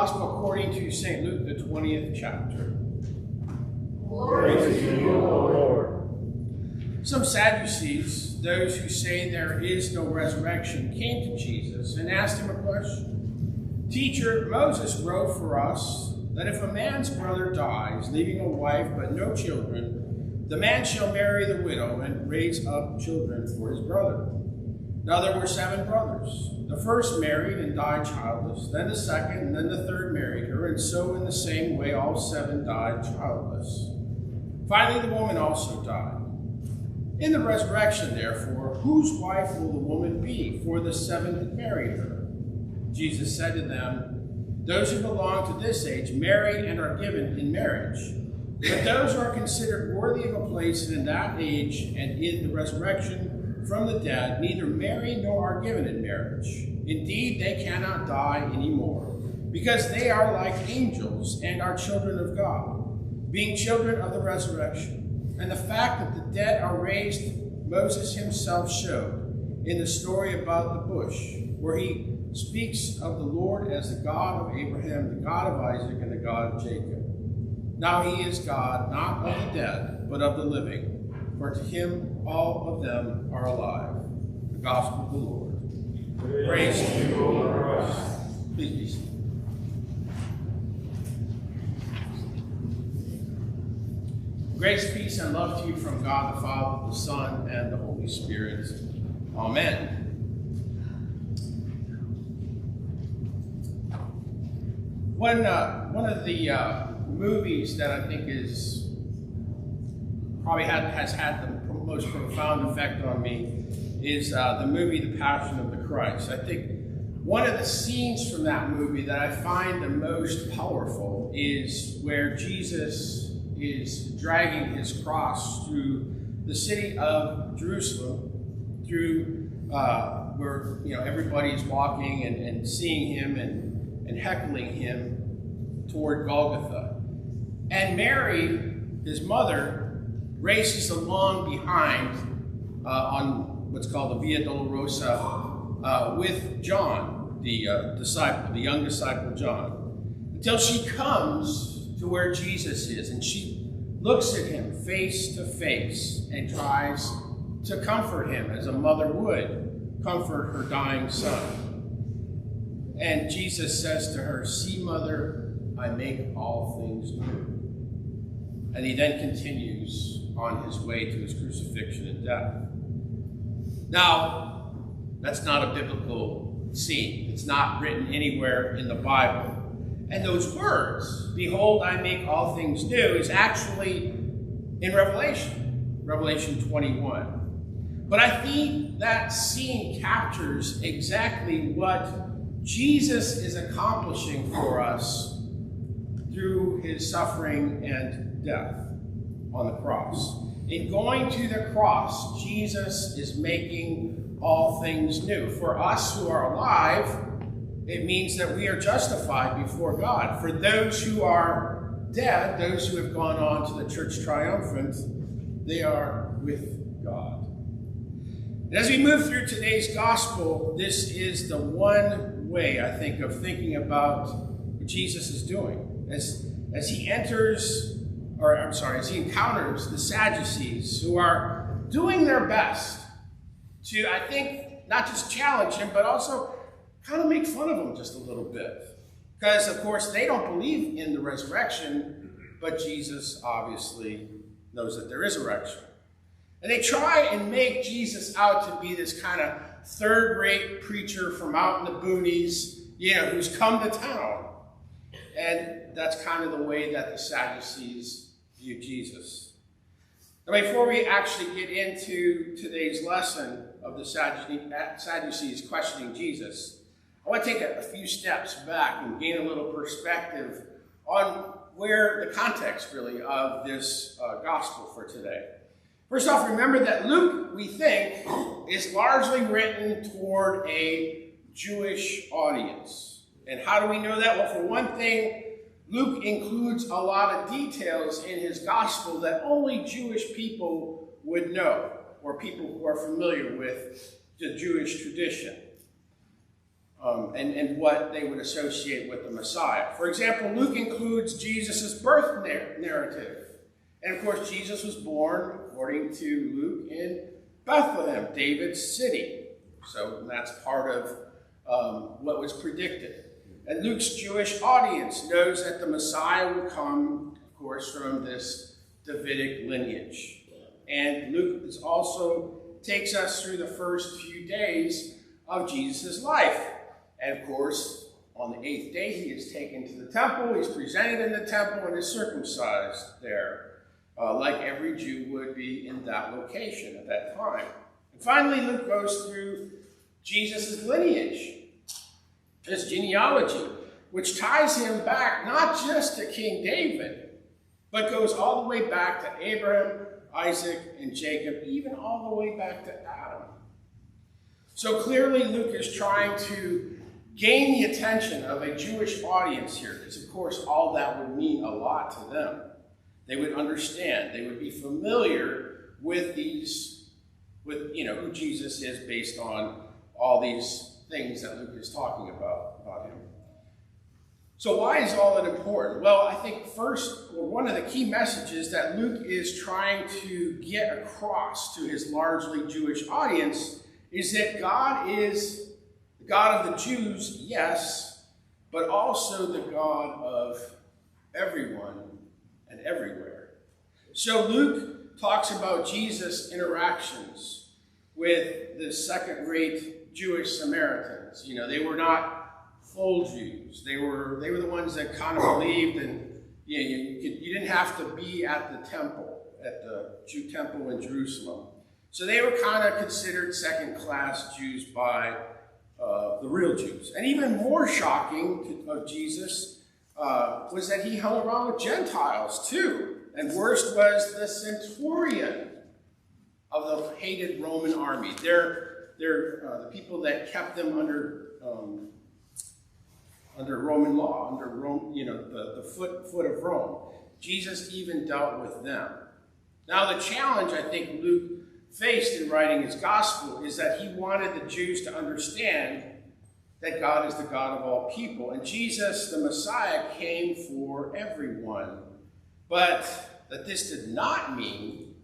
Gospel according to St. Luke, the 20th chapter. Glory to you, O Lord. Some Sadducees, those who say there is no resurrection, came to Jesus and asked him a question. Teacher, Moses wrote for us that if a man's brother dies, leaving a wife but no children, the man shall marry the widow and raise up children for his brother. Now there were 7 brothers. The first married and died childless, then the second, and then the third married her, and so in the same way all 7 died childless. Finally the woman also died. In the resurrection, therefore, whose wife will the woman be? For the 7 had married her. Jesus said to them, those who belong to this age marry and are given in marriage. But those who are considered worthy of a place in that age and in the resurrection from the dead neither marry nor are given in marriage. Indeed, they cannot die anymore, because they are like angels and are children of God, being children of the resurrection. And the fact that the dead are raised, Moses himself showed in the story about the bush, where he speaks of the Lord as the God of Abraham, the God of Isaac, and the God of Jacob. Now he is God, not of the dead, but of the living. For to him all of them are alive. The gospel of the Lord. Praise to you, O Lord. Please be seated. Grace, peace, and love to you from God the Father, the Son, and the Holy Spirit. Amen. One of the movies that I think is probably has had the most profound effect on me is the movie The Passion of the Christ. I think one of the scenes from that movie that I find the most powerful is where Jesus is dragging his cross through the city of Jerusalem, through where everybody's walking and seeing him and heckling him toward Golgotha. And Mary, his mother, races along behind on what's called the Via Dolorosa with John, the disciple, the young disciple John, until she comes to where Jesus is, and she looks at him face to face and tries to comfort him as a mother would comfort her dying son. And Jesus says to her, "See, mother, I make all things new." And he then continues on his way to his crucifixion and death. Now, that's not a biblical scene. It's not written anywhere in the Bible. And those words, "Behold, I make all things new," is actually in Revelation 21. But I think that scene captures exactly what Jesus is accomplishing for us through his suffering and death on the cross. In going to the cross, Jesus is making all things new. For us who are alive, it means that we are justified before God. For those who are dead, those who have gone on to the church triumphant, they are with God. And as we move through today's gospel, this is the one way, I think, of thinking about what Jesus is doing. As he encounters the Sadducees, who are doing their best to, I think, not just challenge him, but also kind of make fun of him just a little bit. Because, of course, they don't believe in the resurrection, but Jesus obviously knows that there is a resurrection. And they try and make Jesus out to be this kind of third-rate preacher from out in the boonies, who's come to town. And that's kind of the way that the Sadducees view Jesus. Now, before we actually get into today's lesson of the Sadducees questioning Jesus, I want to take a few steps back and gain a little perspective on where the context, really, of this gospel for today. First off, remember that Luke, we think, is largely written toward a Jewish audience. And how do we know that? Well, for one thing, Luke includes a lot of details in his gospel that only Jewish people would know, or people who are familiar with the Jewish tradition. and what they would associate with the Messiah. For example, Luke includes Jesus' birth narrative. And of course, Jesus was born, according to Luke, in Bethlehem, David's city. So that's part of what was predicted. And Luke's Jewish audience knows that the Messiah would come, of course, from this Davidic lineage. And Luke also takes us through the first few days of Jesus' life. And of course, on the 8th day, he is taken to the temple, he's presented in the temple, and is circumcised there, like every Jew would be in that location at that time. And finally, Luke goes through Jesus' lineage, his genealogy, which ties him back not just to King David, but goes all the way back to Abraham, Isaac, and Jacob, even all the way back to Adam. So clearly, Luke is trying to gain the attention of a Jewish audience here, because of course all that would mean a lot to them. They would understand, they would be familiar with who Jesus is based on all these things that Luke is talking about him. So why is all that important? Well, I think one of the key messages that Luke is trying to get across to his largely Jewish audience is that God is the God of the Jews, yes, but also the God of everyone and everywhere. So Luke talks about Jesus' interactions with the second-rate Jewish Samaritans. They were not full Jews. They were the ones that kind of believed, and you didn't have to be at the temple, at the Jew temple in Jerusalem. So they were kind of considered second-class Jews by the real Jews. And even more shocking of Jesus was that he hung around with Gentiles too. And worst was the centurion of the hated Roman army. They're the people that kept them under Roman law, under Rome, the foot of Rome. Jesus even dealt with them. Now the challenge I think Luke faced in writing his gospel is that he wanted the Jews to understand that God is the God of all people. And Jesus, the Messiah, came for everyone. But that this did not mean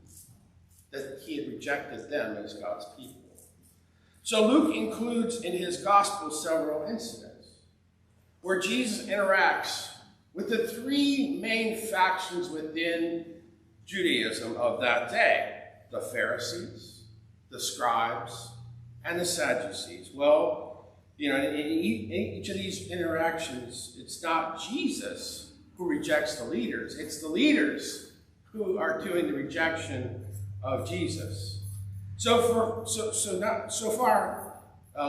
that he had rejected them as God's people. So Luke includes in his gospel several incidents where Jesus interacts with the three main factions within Judaism of that day: the Pharisees, the scribes, and the Sadducees. Well, in each of these interactions, it's not Jesus who rejects the leaders. It's the leaders who are doing the rejection of Jesus. So far,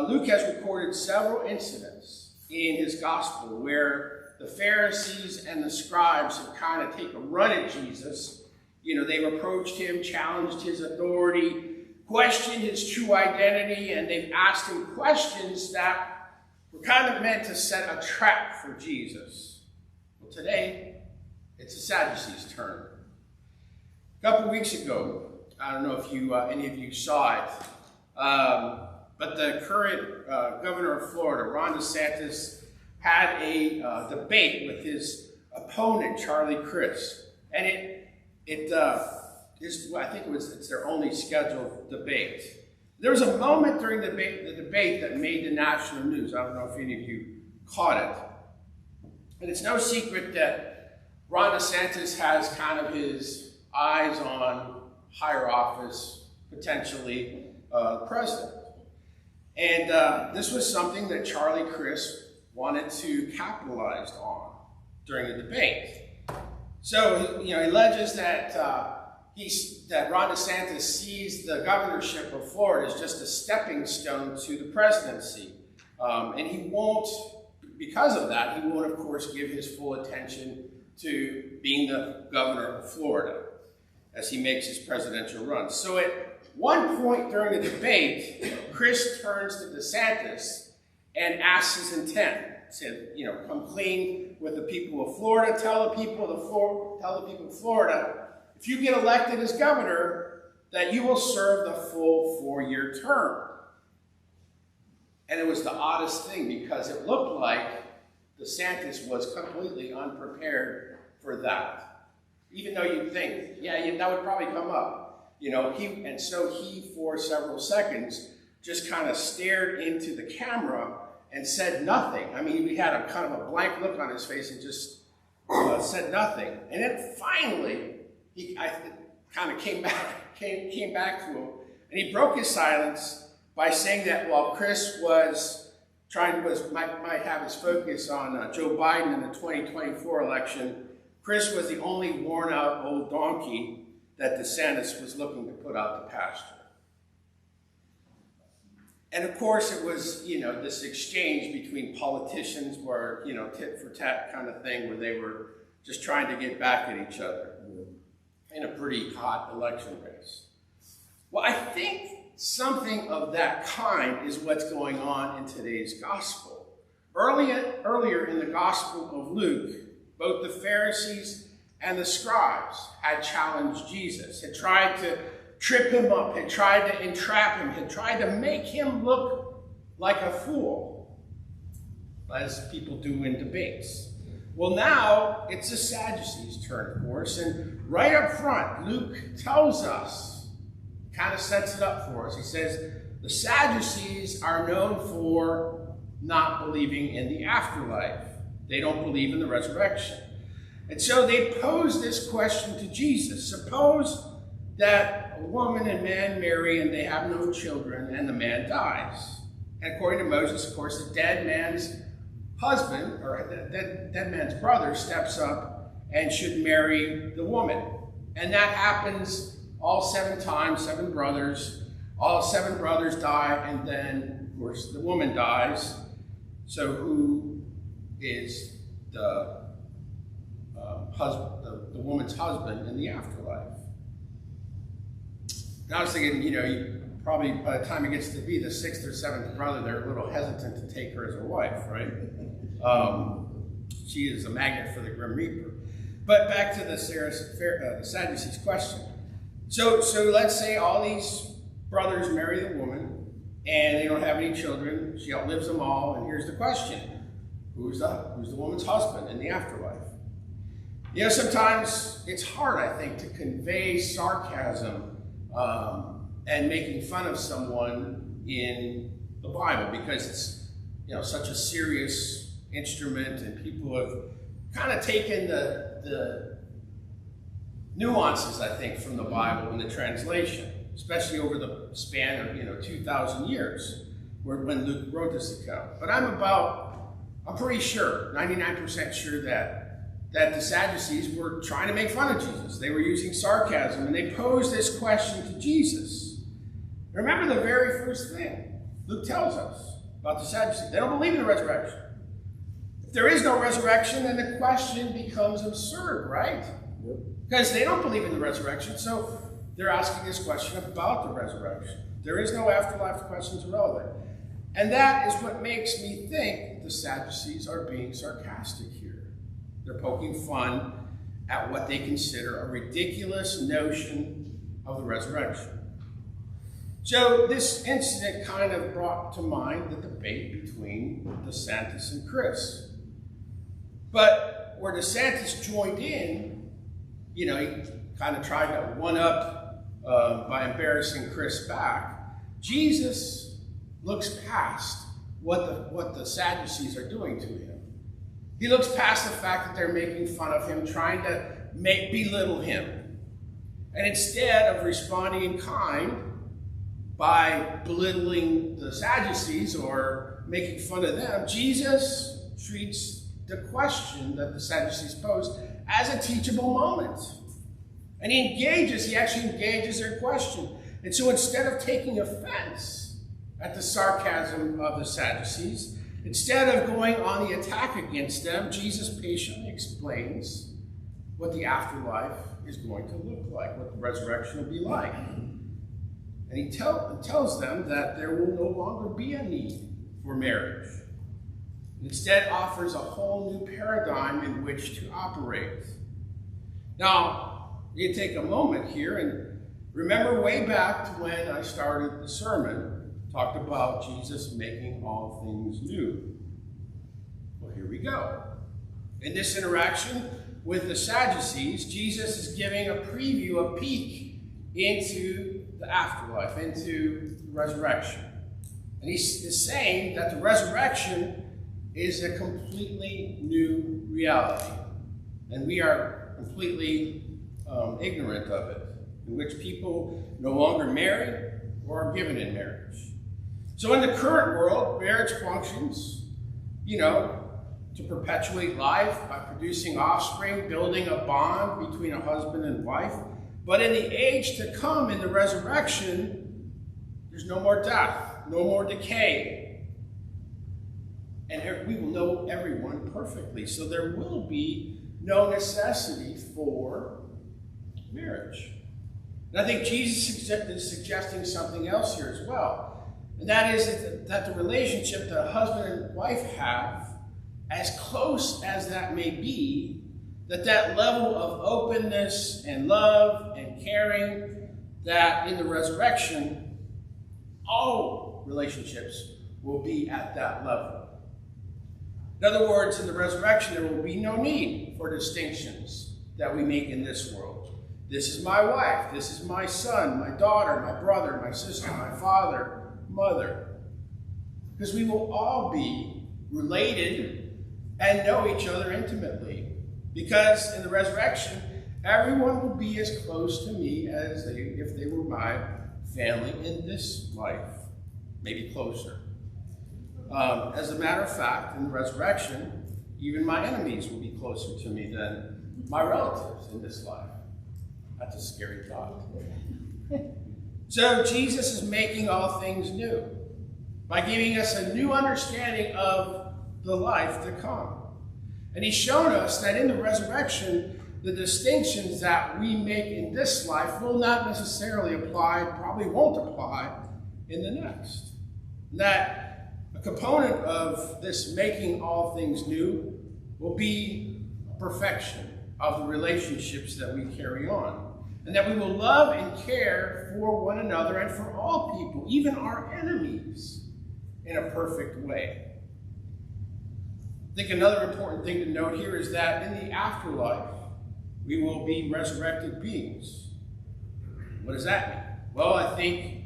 Luke has recorded several incidents in his gospel where the Pharisees and the scribes have kind of taken a run at Jesus. They've approached him, challenged his authority, questioned his true identity, and they've asked him questions that were kind of meant to set a trap for Jesus. Well, today, it's the Sadducees' turn. A couple weeks ago, I don't know if any of you saw it, but the current governor of Florida, Ron DeSantis, had a debate with his opponent, Charlie Crist. And I think it's their only scheduled debate. There was a moment during the debate that made the national news. I don't know if any of you caught it. And it's no secret that Ron DeSantis has kind of his eyes on higher office, potentially president. And this was something that Charlie Crist wanted to capitalize on during the debate. So he alleges that that Ron DeSantis sees the governorship of Florida as just a stepping stone to the presidency. And he won't, because of that, he won't, of course, give his full attention to being the governor of Florida as he makes his presidential run. So at one point during the debate, Chris turns to DeSantis and asks his intent. Said, come clean with the people of Florida. Tell the people of Florida, if you get elected as governor, that you will serve the full 4-year term. And it was the oddest thing because it looked like DeSantis was completely unprepared for that. Even though you'd think, yeah, that would probably come up. So he, for several seconds, just kind of stared into the camera and said nothing. I mean, he had a kind of a blank look on his face and just said nothing. And then finally, I kind of came back to him, and he broke his silence by saying that while Chris might have his focus on Joe Biden in the 2024 election, Chris was the only worn-out old donkey that DeSantis was looking to put out to pasture. And of course, it was, this exchange between politicians where, tit for tat kind of thing, where they were just trying to get back at each other in a pretty hot election race. Well, I think something of that kind is what's going on in today's gospel. Earlier in the Gospel of Luke, both the Pharisees and the scribes had challenged Jesus, had tried to trip him up, had tried to entrap him, had tried to make him look like a fool, as people do in debates. Well, now it's the Sadducees' turn, of course, and right up front, Luke tells us, kind of sets it up for us. He says, the Sadducees are known for not believing in the afterlife. They don't believe in the resurrection. And so they pose this question to Jesus. Suppose that a woman and man marry and they have no children and the man dies. And according to Moses, of course, the dead man's husband, or the dead man's brother, steps up and should marry the woman. And that happens all 7 times, 7 brothers. All 7 brothers die, and then, of course, the woman dies. So who is the the woman's husband in the afterlife? And I was thinking, you probably by the time it gets to be the 6th or 7th brother, they're a little hesitant to take her as a wife, right? She is a magnet for the Grim Reaper. But back to the Sadducees' question. So let's say all these brothers marry the woman, and they don't have any children. She outlives them all, and here's the question: who's the woman's husband in the afterlife? Sometimes it's hard, I think, to convey sarcasm and making fun of someone in the Bible, because it's such a serious instrument, and people have kind of taken the nuances, I think, from the Bible in the translation, especially over the span of 2,000 years when Luke wrote this account. But I'm pretty sure, 99% sure that the Sadducees were trying to make fun of Jesus. They were using sarcasm, and they posed this question to Jesus. Remember the very first thing Luke tells us about the Sadducees. They don't believe in the resurrection. If there is no resurrection, then the question becomes absurd, right? Because they don't believe in the resurrection, so they're asking this question about the resurrection. There is no afterlife, the question is irrelevant. And that is what makes me think the Sadducees are being sarcastic here. They're poking fun at what they consider a ridiculous notion of the resurrection. So this incident kind of brought to mind the debate between DeSantis and Chris. But where DeSantis joined in, he kind of tried to one-up by embarrassing Chris back. Jesus looks past what the Sadducees are doing to him. He looks past the fact that they're making fun of him, trying to belittle him. And instead of responding in kind by belittling the Sadducees or making fun of them, Jesus treats the question that the Sadducees posed as a teachable moment. And he actually engages their question. And so instead of taking offense at the sarcasm of the Sadducees, instead of going on the attack against them, Jesus patiently explains what the afterlife is going to look like, what the resurrection will be like. And he tells them that there will no longer be a need for marriage. Instead offers a whole new paradigm in which to operate. Now, you take a moment here and remember way back to when I started the sermon, talked about Jesus making all things new. Well, here we go. In this interaction with the Sadducees, Jesus is giving a preview, a peek into the afterlife, into the resurrection. And he's saying that the resurrection is a completely new reality. And we are completely ignorant of it, in which people no longer marry or are given in marriage. So in the current world, marriage functions, to perpetuate life by producing offspring, building a bond between a husband and wife. But in the age to come, in the resurrection, there's no more death, no more decay. And we will know everyone perfectly. So there will be no necessity for marriage. And I think Jesus is suggesting something else here as well. And that is that the relationship that a husband and wife have, as close as that may be, that level of openness and love and caring, that in the resurrection, all relationships will be at that level. In other words, in the resurrection, there will be no need for distinctions that we make in this world. This is my wife, this is my son, my daughter, my brother, my sister, my father, mother. Because we will all be related and know each other intimately. Because in the resurrection, everyone will be as close to me as if they were my family in this life, maybe closer. As a matter of fact, in the resurrection, even my enemies will be closer to me than my relatives in this life. That's a scary thought. So Jesus is making all things new by giving us a new understanding of the life to come. And he's shown us that in the resurrection, the distinctions that we make in this life will not necessarily apply, probably won't apply in the next. That a component of this making all things new will be perfection of the relationships that we carry on. And that we will love and care for one another and for all people, even our enemies, in a perfect way. I think another important thing to note here is that in the afterlife, we will be resurrected beings. What does that mean? Well, I think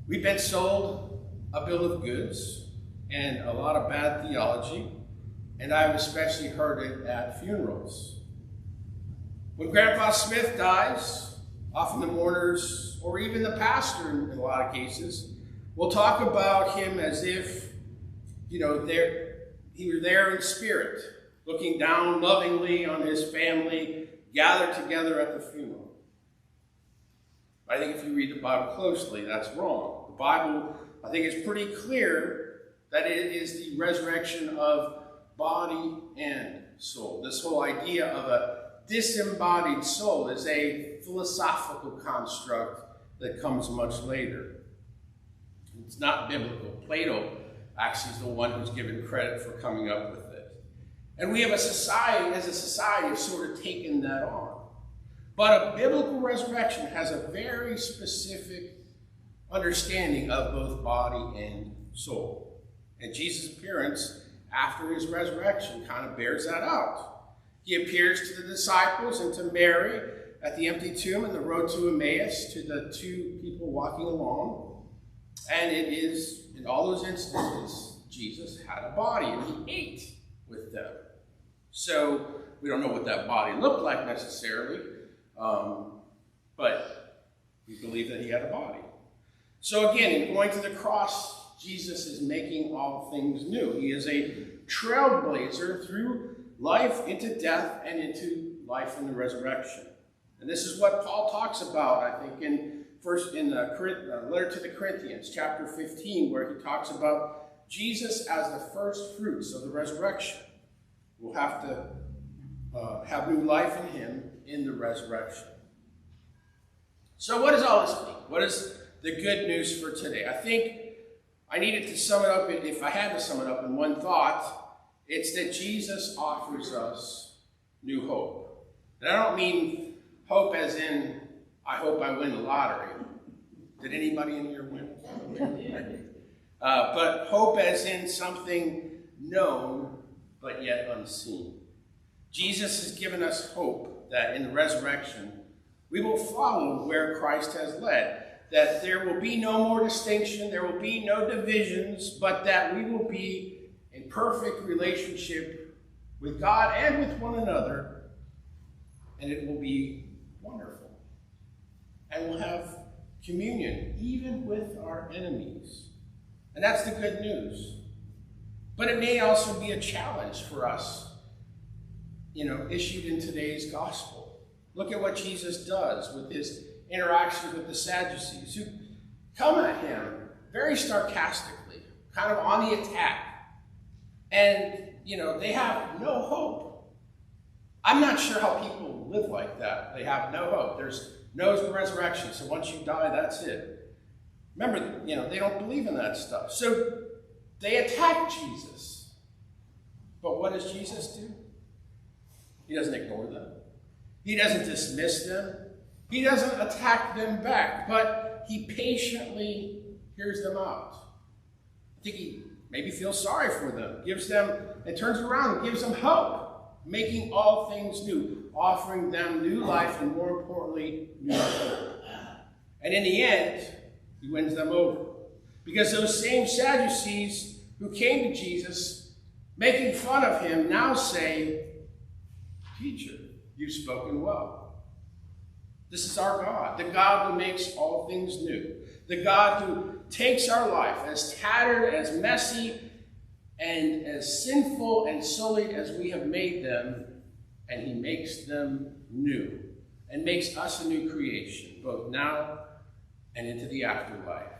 we've been sold a bill of goods and a lot of bad theology, and I've especially heard it at funerals. When Grandpa Smith dies, often the mourners, or even the pastor in a lot of cases, will talk about him as if, he were there in spirit, looking down lovingly on his family, gathered together at the funeral. I think if you read the Bible closely, that's wrong. The Bible, I think, is pretty clear that it is the resurrection of body and soul. This whole idea of a disembodied soul is a philosophical construct that comes much later. It's not biblical. Plato actually is the one who's given credit for coming up with it. And we have as a society, have sort of taken that on. But a biblical resurrection has a very specific understanding of both body and soul. And Jesus' appearance after his resurrection kind of bears that out. He appears to the disciples and to Mary at the empty tomb and the road to Emmaus, to the two people walking along. And it is, in all those instances, Jesus had a body and he ate with them. So we don't know what that body looked like necessarily, but we believe that he had a body. So again, in going to the cross, Jesus is making all things new. He is a trailblazer through life into death and into life in the resurrection. And this is what Paul talks about, I think, in the letter to the Corinthians, chapter 15, where he talks about Jesus as the first fruits of the resurrection. We'll have to have new life in him in the resurrection. So what does all this mean? What is the good news for today? I think I needed to sum it up, if I had to sum it up in one thought, it's that Jesus offers us new hope. And I don't mean hope as in, I hope I win the lottery. Did anybody in here win? But hope as in something known but yet unseen. Jesus has given us hope that in the resurrection we will follow where Christ has led, that there will be no more distinction, there will be no divisions, but that we will be in perfect relationship with God and with one another, and it will be wonderful. And we'll have communion even with our enemies. And that's the good news. But it may also be a challenge for us, issued in today's gospel. Look at what Jesus does with his interactions with the Sadducees, who come at him very sarcastically, kind of on the attack. And, they have no hope. I'm not sure how people live like that. They have no hope. There's no resurrection, so once you die, that's it. Remember, they don't believe in that stuff. So they attack Jesus. But what does Jesus do? He doesn't ignore them. He doesn't dismiss them. He doesn't attack them back, but he patiently hears them out. I think he maybe feels sorry for them, gives them, and turns around and gives them hope, making all things new, offering them new life, and more importantly, new hope. And in the end, he wins them over. Because those same Sadducees who came to Jesus, making fun of him, now say, "Teacher, you've spoken well." This is our God, the God who makes all things new, the God who takes our life as tattered, as messy, and as sinful and sullied as we have made them, and he makes them new, and makes us a new creation, both now and into the afterlife.